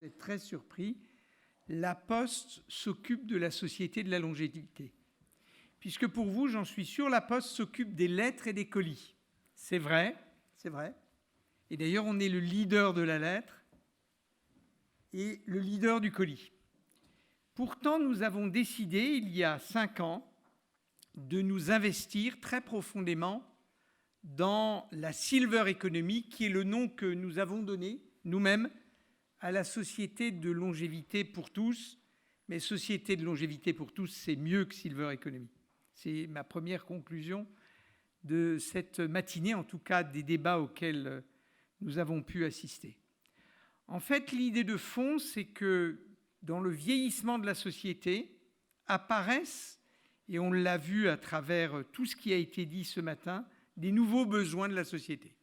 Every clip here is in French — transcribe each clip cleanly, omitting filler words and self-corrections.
Vous êtes très surpris, la Poste s'occupe de la Société de la longévité. Puisque pour vous, j'en suis sûr, la Poste s'occupe des lettres et des colis. C'est vrai, c'est vrai. Et d'ailleurs, on est le leader de la lettre et le leader du colis. Pourtant, nous avons décidé, il y a 5 ans, de nous investir très profondément dans la Silver Economy, qui est le nom que nous avons donné, nous-mêmes, à la Société de longévité pour tous. Mais Société de longévité pour tous, c'est mieux que Silver Economy. C'est ma première conclusion de cette matinée, en tout cas des débats auxquels nous avons pu assister. En fait, l'idée de fond, c'est que dans le vieillissement de la société apparaissent, et on l'a vu à travers tout ce qui a été dit ce matin, des nouveaux besoins de la société.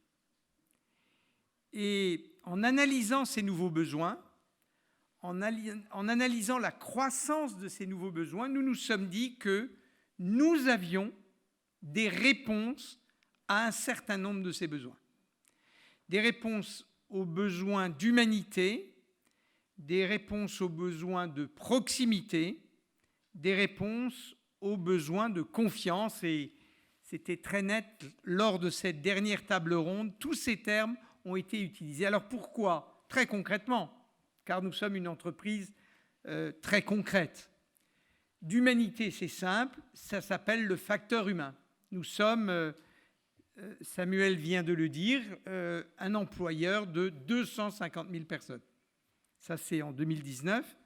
Et en analysant ces nouveaux besoins, en analysant la croissance de ces nouveaux besoins, nous nous sommes dit que nous avions des réponses à un certain nombre de ces besoins. Des réponses aux besoins d'humanité, des réponses aux besoins de proximité, des réponses aux besoins de confiance. Et c'était très net lors de cette dernière table ronde, tous ces termes ont été utilisés. Alors pourquoi ? Très concrètement, car nous sommes une entreprise très concrète. D'humanité, c'est simple, ça s'appelle le facteur humain. Nous sommes, Samuel vient de le dire, un employeur de 250 000 personnes. Ça, c'est en 2019,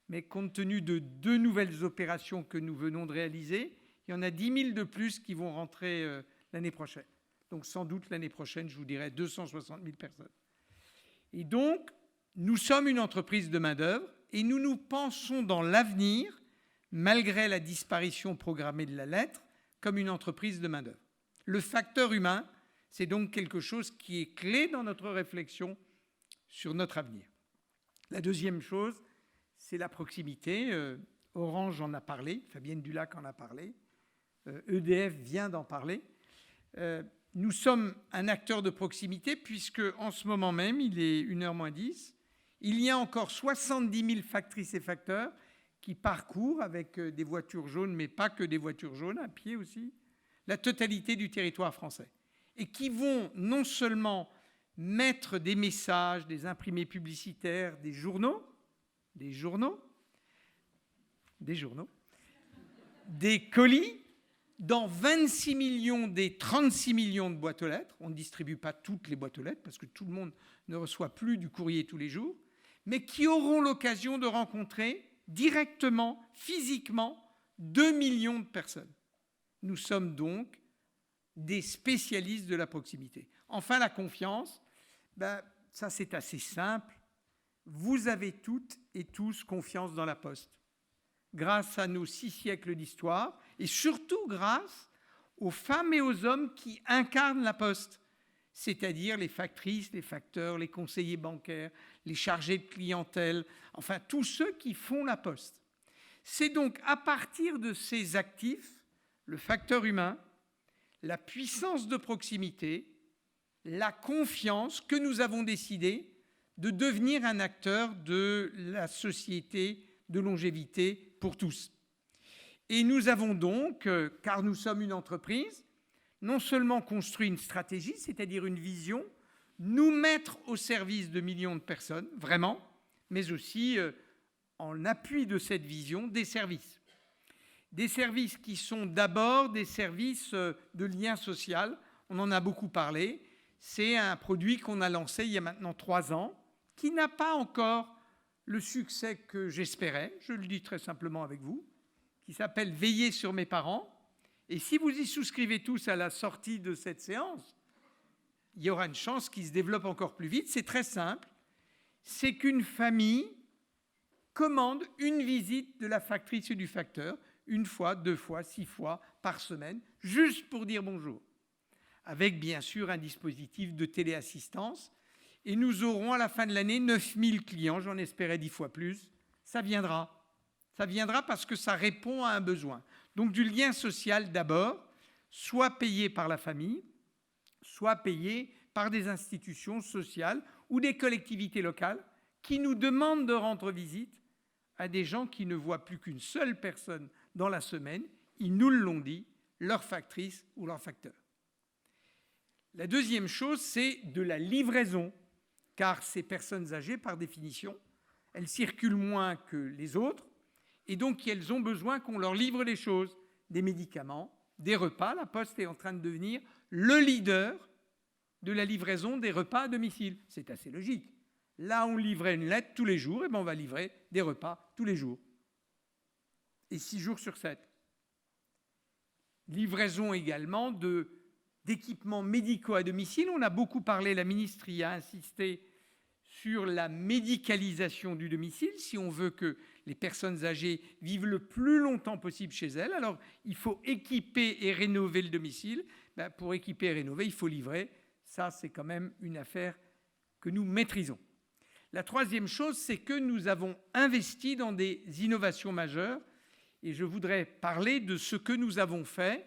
mais compte tenu de 2 nouvelles opérations que nous venons de réaliser, il y en a 10 000 de plus qui vont rentrer l'année prochaine. Donc sans doute l'année prochaine, je vous dirais 260 000 personnes. Et donc, nous sommes une entreprise de main-d'œuvre et nous nous pensons dans l'avenir, malgré la disparition programmée de la lettre, comme une entreprise de main-d'œuvre. Le facteur humain, c'est donc quelque chose qui est clé dans notre réflexion sur notre avenir. La deuxième chose, c'est la proximité. Orange en a parlé, Fabienne Dulac en a parlé, EDF vient d'en parler. Nous sommes un acteur de proximité puisque en ce moment même, il est 1h moins 10, il y a encore 70 000 factrices et facteurs qui parcourent avec des voitures jaunes, mais pas que des voitures jaunes, à pied aussi, la totalité du territoire français. Et qui vont non seulement mettre des messages, des imprimés publicitaires, des journaux, des colis, dans 26 millions des 36 millions de boîtes aux lettres. On ne distribue pas toutes les boîtes aux lettres parce que tout le monde ne reçoit plus du courrier tous les jours, mais qui auront l'occasion de rencontrer directement, physiquement, 2 millions de personnes. Nous sommes donc des spécialistes de la proximité. Enfin, la confiance, ça c'est assez simple. Vous avez toutes et tous confiance dans la Poste. Grâce à nos 6 siècles d'histoire, et surtout grâce aux femmes et aux hommes qui incarnent la Poste, c'est-à-dire les factrices, les facteurs, les conseillers bancaires, les chargés de clientèle, enfin tous ceux qui font la Poste. C'est donc à partir de ces actifs, le facteur humain, la puissance de proximité, la confiance, que nous avons décidé de devenir un acteur de la société de longévité pour tous. Et nous avons donc, car nous sommes une entreprise, non seulement construit une stratégie, c'est-à-dire une vision, nous mettre au service de millions de personnes, vraiment, mais aussi, en appui de cette vision, des services. Des services qui sont d'abord des services de lien social. On en a beaucoup parlé. C'est un produit qu'on a lancé il y a maintenant 3 ans, qui n'a pas encore le succès que j'espérais, je le dis très simplement avec vous, qui s'appelle « Veiller sur mes parents ». Et si vous y souscrivez tous à la sortie de cette séance, il y aura une chance qu'il se développe encore plus vite. C'est très simple. C'est qu'une famille commande une visite de la factrice et du facteur, 1 fois, 2 fois, 6 fois par semaine, juste pour dire bonjour. Avec bien sûr un dispositif de téléassistance. Et nous aurons à la fin de l'année 9000 clients, j'en espérais 10 fois plus. Ça viendra. Ça viendra parce que ça répond à un besoin. Donc du lien social d'abord, soit payé par la famille, soit payé par des institutions sociales ou des collectivités locales qui nous demandent de rendre visite à des gens qui ne voient plus qu'une seule personne dans la semaine, ils nous l'ont dit, leur factrice ou leur facteur. La deuxième chose, c'est de la livraison, car ces personnes âgées, par définition, elles circulent moins que les autres, et donc elles ont besoin qu'on leur livre les choses, des médicaments, des repas. La Poste est en train de devenir le leader de la livraison des repas à domicile. C'est assez logique. Là, on livrait une lettre tous les jours, et bien on va livrer des repas tous les jours. Et 6 jours sur 7. Livraison également d'équipements médicaux à domicile. On a beaucoup parlé, la ministre y a insisté, sur la médicalisation du domicile. Si on veut que les personnes âgées vivent le plus longtemps possible chez elles, alors il faut équiper et rénover le domicile. Pour équiper et rénover, il faut livrer. Ça, c'est quand même une affaire que nous maîtrisons. La troisième chose, c'est que nous avons investi dans des innovations majeures. Et je voudrais parler de ce que nous avons fait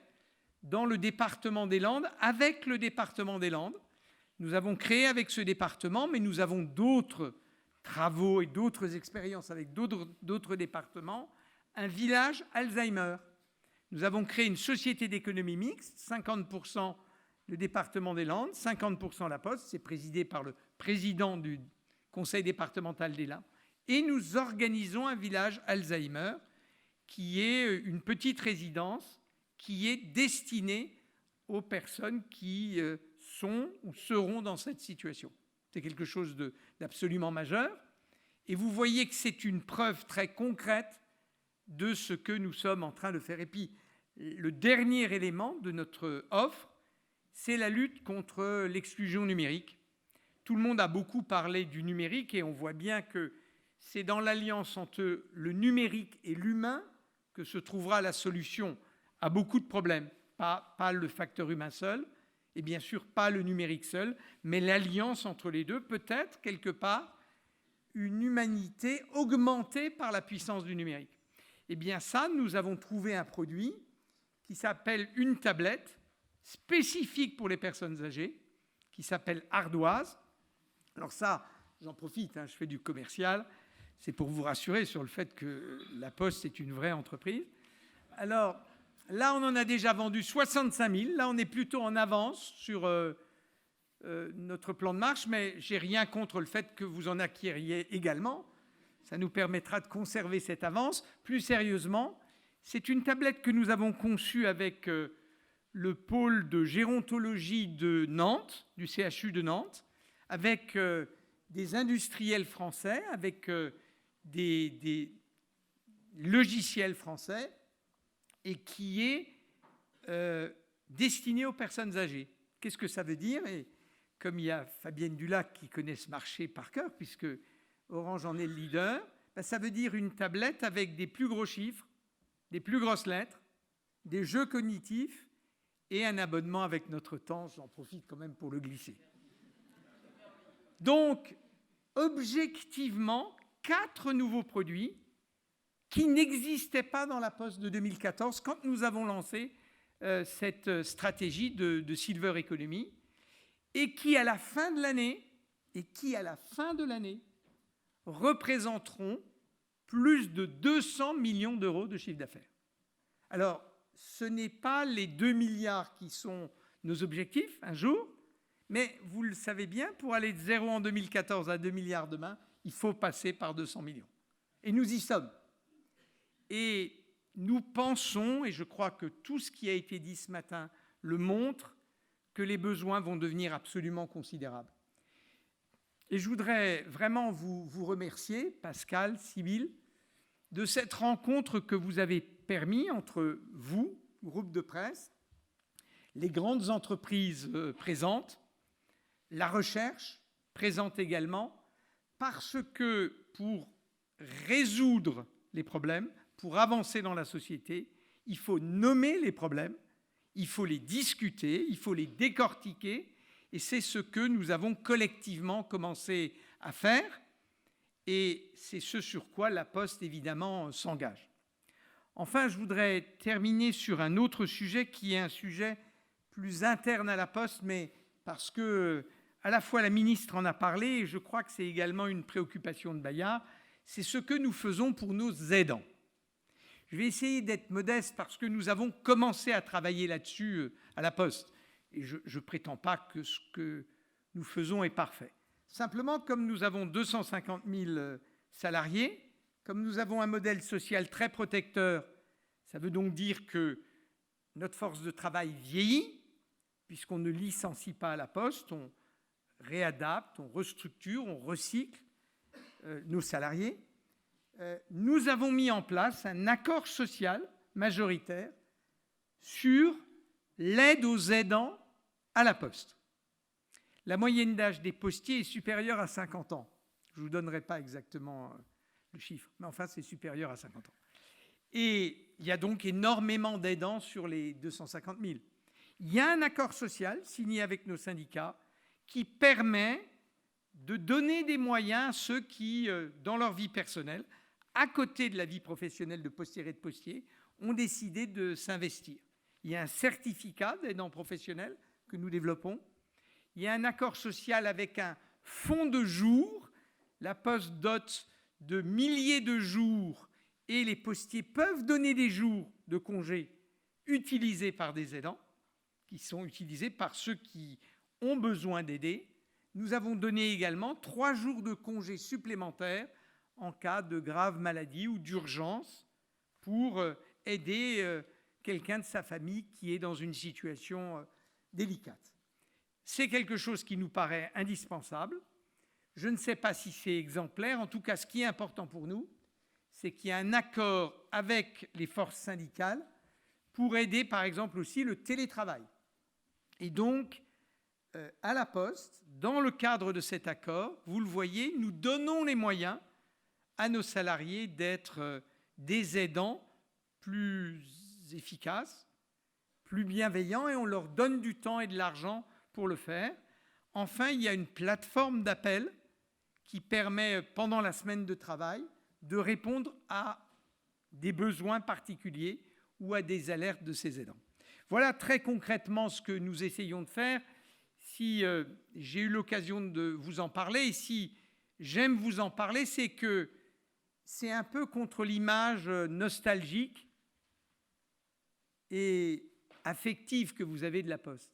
dans le département des Landes, avec le département des Landes. Nous avons créé avec ce département, mais nous avons d'autres travaux et d'autres expériences avec d'autres départements, un village Alzheimer. Nous avons créé une société d'économie mixte, 50% le département des Landes, 50% la Poste, c'est présidé par le président du conseil départemental des Landes. Et nous organisons un village Alzheimer qui est une petite résidence qui est destinée aux personnes qui sont ou seront dans cette situation. C'est quelque chose d'absolument majeur. Et vous voyez que c'est une preuve très concrète de ce que nous sommes en train de faire. Et puis, le dernier élément de notre offre, c'est la lutte contre l'exclusion numérique. Tout le monde a beaucoup parlé du numérique et on voit bien que c'est dans l'alliance entre le numérique et l'humain que se trouvera la solution à beaucoup de problèmes. Pas le facteur humain seul, et bien sûr pas le numérique seul, mais l'alliance entre les deux, peut-être quelque part une humanité augmentée par la puissance du numérique. Et bien ça, nous avons trouvé un produit qui s'appelle une tablette spécifique pour les personnes âgées, qui s'appelle Ardoise. Alors ça, j'en profite, je fais du commercial, c'est pour vous rassurer sur le fait que la Poste est une vraie entreprise. Alors, là, on en a déjà vendu 65 000. Là, on est plutôt en avance sur notre plan de marche, mais je n'ai rien contre le fait que vous en acquériez également. Ça nous permettra de conserver cette avance. Plus sérieusement, c'est une tablette que nous avons conçue avec le pôle de gérontologie de Nantes, du CHU de Nantes, avec des industriels français, avec des logiciels français, et qui est destiné aux personnes âgées. Qu'est-ce que ça veut dire? Et comme il y a Fabienne Dulac qui connaît ce marché par cœur, puisque Orange en est le leader, ça veut dire une tablette avec des plus gros chiffres, des plus grosses lettres, des jeux cognitifs et un abonnement avec notre temps. J'en profite quand même pour le glisser. Donc, objectivement, 4 nouveaux produits qui n'existaient pas dans la Poste de 2014 quand nous avons lancé cette stratégie de Silver Economy et qui, à la fin de l'année, représenteront plus de 200 millions d'euros de chiffre d'affaires. Alors, ce n'est pas les 2 milliards qui sont nos objectifs un jour, mais vous le savez bien, pour aller de 0 en 2014 à 2 milliards demain, il faut passer par 200 millions. Et nous y sommes. Et nous pensons, et je crois que tout ce qui a été dit ce matin le montre, que les besoins vont devenir absolument considérables. Et je voudrais vraiment vous remercier, Pascal, Sybille, de cette rencontre que vous avez permis entre vous, groupe de presse, les grandes entreprises présentes, la recherche présente également, parce que pour résoudre les problèmes, pour avancer dans la société, il faut nommer les problèmes, il faut les discuter, il faut les décortiquer, et c'est ce que nous avons collectivement commencé à faire, et c'est ce sur quoi la Poste, évidemment, s'engage. Enfin, je voudrais terminer sur un autre sujet qui est un sujet plus interne à la Poste, mais parce que à la fois la ministre en a parlé, et je crois que c'est également une préoccupation de Bayard, c'est ce que nous faisons pour nos aidants. Je vais essayer d'être modeste parce que nous avons commencé à travailler là-dessus à la Poste. Et je ne prétends pas que ce que nous faisons est parfait. Simplement, comme nous avons 250 000 salariés, comme nous avons un modèle social très protecteur, ça veut donc dire que notre force de travail vieillit, puisqu'on ne licencie pas à la Poste, on réadapte, on restructure, on recycle nos salariés. Nous avons mis en place un accord social majoritaire sur l'aide aux aidants à la Poste. La moyenne d'âge des postiers est supérieure à 50 ans. Je ne vous donnerai pas exactement le chiffre, mais enfin c'est supérieur à 50 ans. Et il y a donc énormément d'aidants sur les 250 000. Il y a un accord social signé avec nos syndicats qui permet de donner des moyens à ceux qui, dans leur vie personnelle, à côté de la vie professionnelle de postière et de postier, ont décidé de s'investir. Il y a un certificat d'aidant professionnel que nous développons. Il y a un accord social avec un fonds de jours. La Poste dote de milliers de jours et les postiers peuvent donner des jours de congé utilisés par des aidants, qui sont utilisés par ceux qui ont besoin d'aider. Nous avons donné également 3 jours de congé supplémentaires en cas de grave maladie ou d'urgence pour aider quelqu'un de sa famille qui est dans une situation délicate. C'est quelque chose qui nous paraît indispensable. Je ne sais pas si c'est exemplaire. En tout cas, ce qui est important pour nous, c'est qu'il y a un accord avec les forces syndicales pour aider, par exemple, aussi le télétravail. Et donc, à la Poste, dans le cadre de cet accord, vous le voyez, nous donnons les moyens à nos salariés d'être des aidants plus efficaces, plus bienveillants, et on leur donne du temps et de l'argent pour le faire. Enfin, il y a une plateforme d'appel qui permet, pendant la semaine de travail, de répondre à des besoins particuliers ou à des alertes de ces aidants. Voilà très concrètement ce que nous essayons de faire. Si j'ai eu l'occasion de vous en parler, et si j'aime vous en parler, c'est que c'est un peu contre l'image nostalgique et affective que vous avez de la Poste.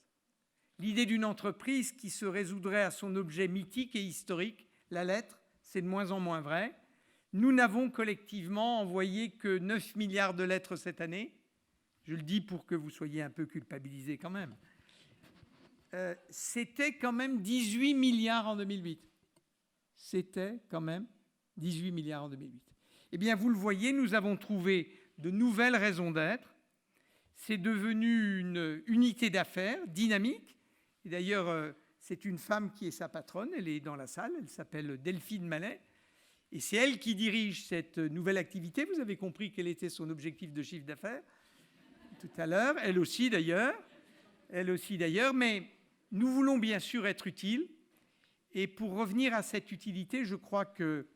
L'idée d'une entreprise qui se résoudrait à son objet mythique et historique, la lettre, c'est de moins en moins vrai. Nous n'avons collectivement envoyé que 9 milliards de lettres cette année. Je le dis pour que vous soyez un peu culpabilisés quand même. C'était quand même 18 milliards en 2008. C'était quand même 18 milliards en 2008. Eh bien, vous le voyez, nous avons trouvé de nouvelles raisons d'être. C'est devenu une unité d'affaires dynamique. Et d'ailleurs, c'est une femme qui est sa patronne. Elle est dans la salle. Elle s'appelle Delphine Mallet. Et c'est elle qui dirige cette nouvelle activité. Vous avez compris quel était son objectif de chiffre d'affaires tout à l'heure. Elle aussi d'ailleurs. Mais nous voulons bien sûr être utiles. Et pour revenir à cette utilité, je crois que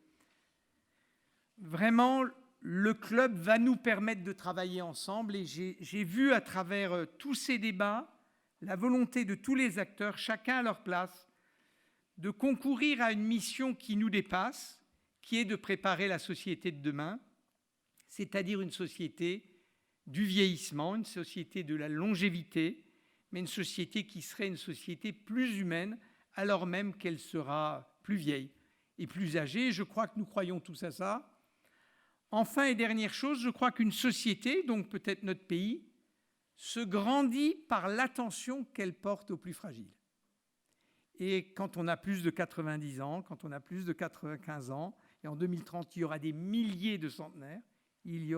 vraiment, le club va nous permettre de travailler ensemble. Et j'ai vu à travers tous ces débats la volonté de tous les acteurs, chacun à leur place, de concourir à une mission qui nous dépasse, qui est de préparer la société de demain, c'est-à-dire une société du vieillissement, une société de la longévité, mais une société qui serait une société plus humaine, alors même qu'elle sera plus vieille et plus âgée. Je crois que nous croyons tous à ça. Enfin, et dernière chose, je crois qu'une société, donc peut-être notre pays, se grandit par l'attention qu'elle porte aux plus fragiles. Et quand on a plus de 90 ans, quand on a plus de 95 ans, et en 2030, il y aura des milliers de centenaires, ils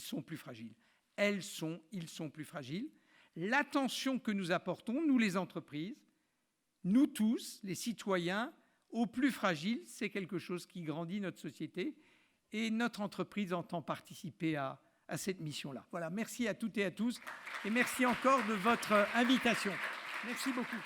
sont plus fragiles. Ils sont plus fragiles. L'attention que nous apportons, nous les entreprises, nous tous, les citoyens, aux plus fragiles, c'est quelque chose qui grandit notre société et notre entreprise entend participer à cette mission-là. Voilà, merci à toutes et à tous et merci encore de votre invitation. Merci beaucoup.